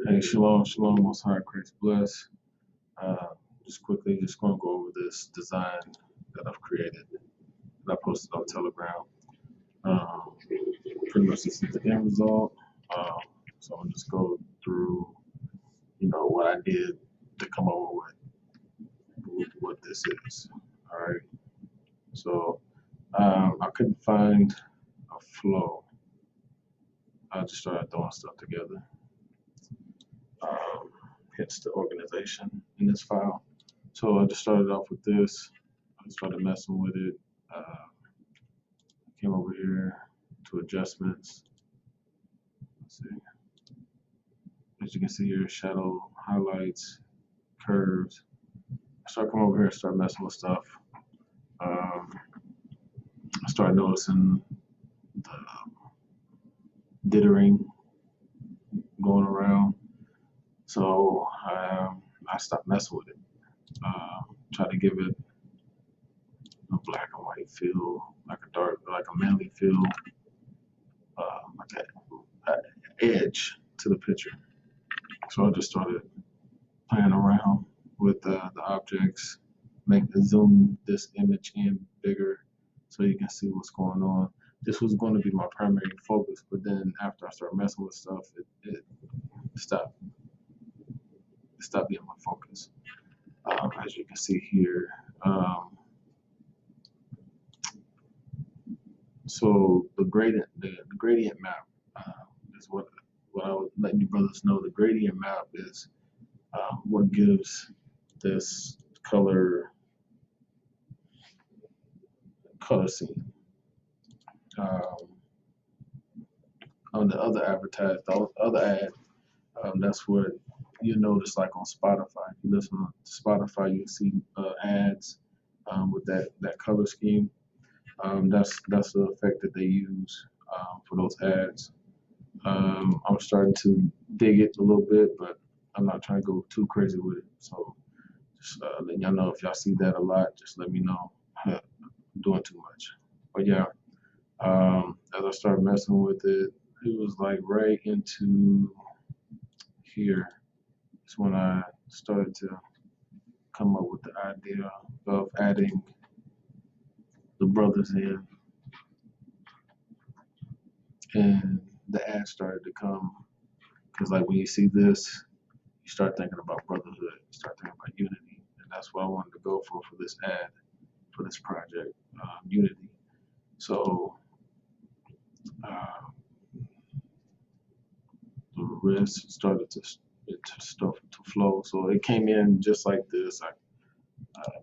Hey, shalom, shalom, most high, Christ bless. Just quickly, just gonna go over this design that I've created that I posted on Telegram. Um, Pretty much this is the end result. Um, so I'll just go through, what I did to come up with what this is. All right. So I couldn't find a flow. I just started throwing stuff together. Hence the organization in this file. So I just started off with this. I started messing with it. Came over here to adjustments. Let's see. As you can see here, shadow, highlights, curves. I started coming over here and start messing with stuff. I started noticing the dithering going around. So I stopped messing with it. Try to give it a black and white feel, like a manly feel, like an edge to the picture. So I just started playing around with the objects, zoom this image in bigger so you can see what's going on. This was going to be my primary focus, but then after I started messing with stuff, it stopped being my focus. As you can see here. So the gradient map is what I would let you brothers know. The gradient map is what gives this color scene. On the other ad, that's what you notice, like on Spotify. If you listen to Spotify, you'll see ads with that color scheme. That's the effect that they use for those ads. I'm starting to dig it a little bit, but I'm not trying to go too crazy with it. So just letting y'all know, if y'all see that a lot, just let me know. I'm doing too much. But yeah, as I started messing with it, it was like right into here. It's when I started to come up with the idea of adding the brothers in, and the ads started to come. Because like when you see this, you start thinking about brotherhood, you start thinking about unity, and that's what I wanted to go for this ad, for this project, unity. So the wrist started to flow. So it came in just like this. I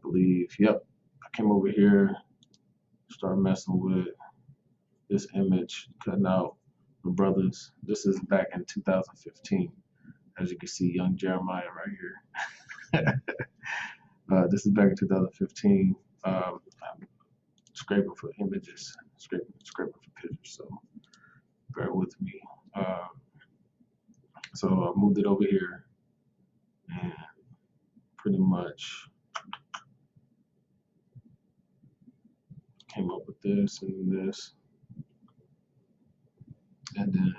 believe. Yep. I came over here, started messing with this image, cutting out the brothers. This is back in 2015. As you can see, young Jeremiah right here. This is back in 2015. I'm scraping for images, scraping for pictures. So bear with me. So I moved it over here and pretty much came up with this and this. And then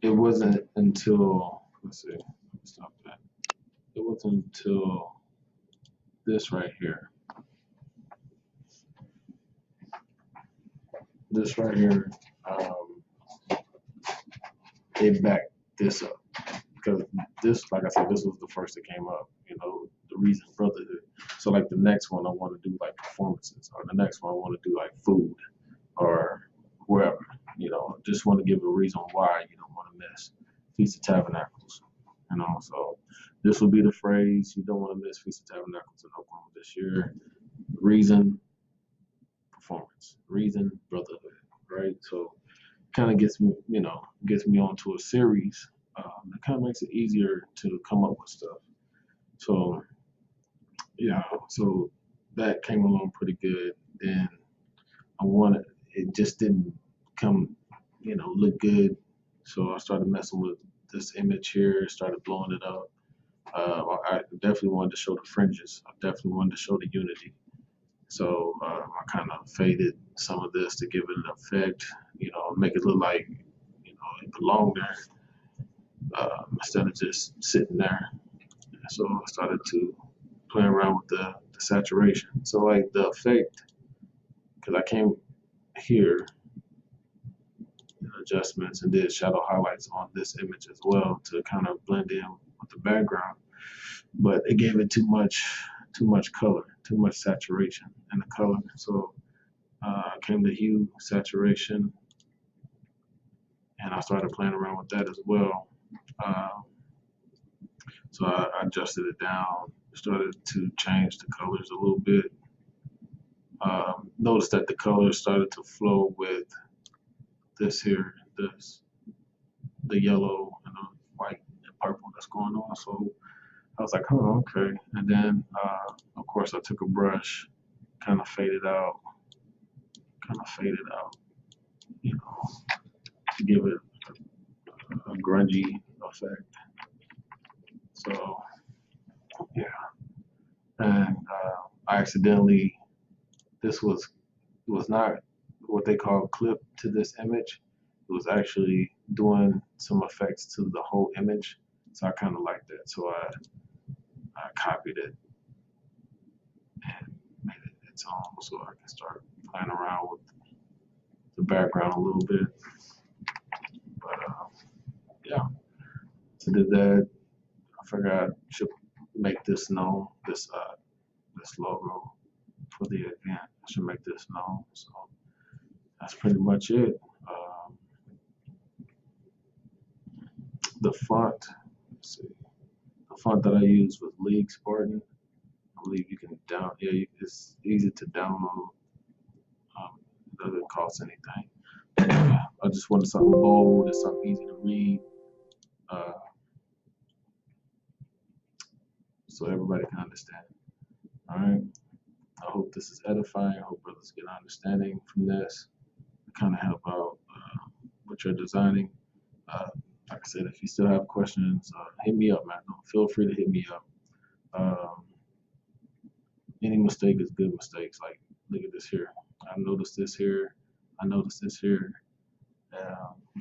it wasn't until, let's see, stop that. It wasn't until this right here. This right here, they backed this up. Because this, like I said, this was the first that came up, the reason brotherhood. So like the next one I want to do like performances, or the next one I want to do like food or wherever, just want to give a reason why you don't want to miss Feast of Tabernacles, so this will be the phrase, you don't want to miss Feast of Tabernacles in Oklahoma this year. Reason, performance, reason, brotherhood, right? So kind of gets me onto a series. It kind of makes it easier to come up with stuff. So yeah, so that came along pretty good. Then it just didn't come, look good. So I started messing with this image here, started blowing it up. I definitely wanted to show the fringes. I definitely wanted to show the unity. So I kind of faded some of this to give it an effect, make it look like it belonged there, instead of just sitting there. So I started to play around with the saturation. So like the effect, because I came here in adjustments and did shadow highlights on this image as well to kind of blend in with the background, but it gave it too much color, too much saturation in the color. So I came to hue, saturation, and I started playing around with that as well. So I adjusted it down, started to change the colors a little bit. Noticed that the colors started to flow with this here, the yellow and the white and purple that's going on. So I was like, oh, okay. And then, of course, I took a brush, kind of faded out, you know, to give it a grungy effect. So, yeah. And I accidentally, this was not what they call clip to this image. It was actually doing some effects to the whole image. So I kind of like that. So I copied it and made it its own so I can start playing around with the background a little bit. But yeah, so did that. I forgot, should make this known, this logo for the event. I should make this known. So that's pretty much it. The font, let's see, the font that I used was League Spartan. I believe you can it's easy to download. It doesn't cost anything. I just wanted something bold and something easy to read, so everybody can understand. All right. I hope this is edifying. I hope brothers get understanding from this. Kind of help out what you're designing. Like I said, if you still have questions, hit me up, man. Feel free to hit me up. Any mistake is good mistakes. Like, look at this here. I noticed this here. I noticed this here.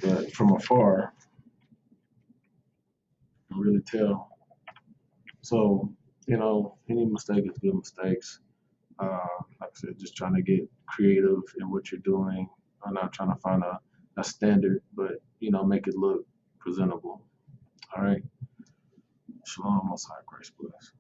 But from afar, you can really tell. So, any mistake is good mistakes. Like I said, just trying to get creative in what you're doing. I'm not trying to find a standard, but make it look presentable. All right. Shalom, Most High, grace bless.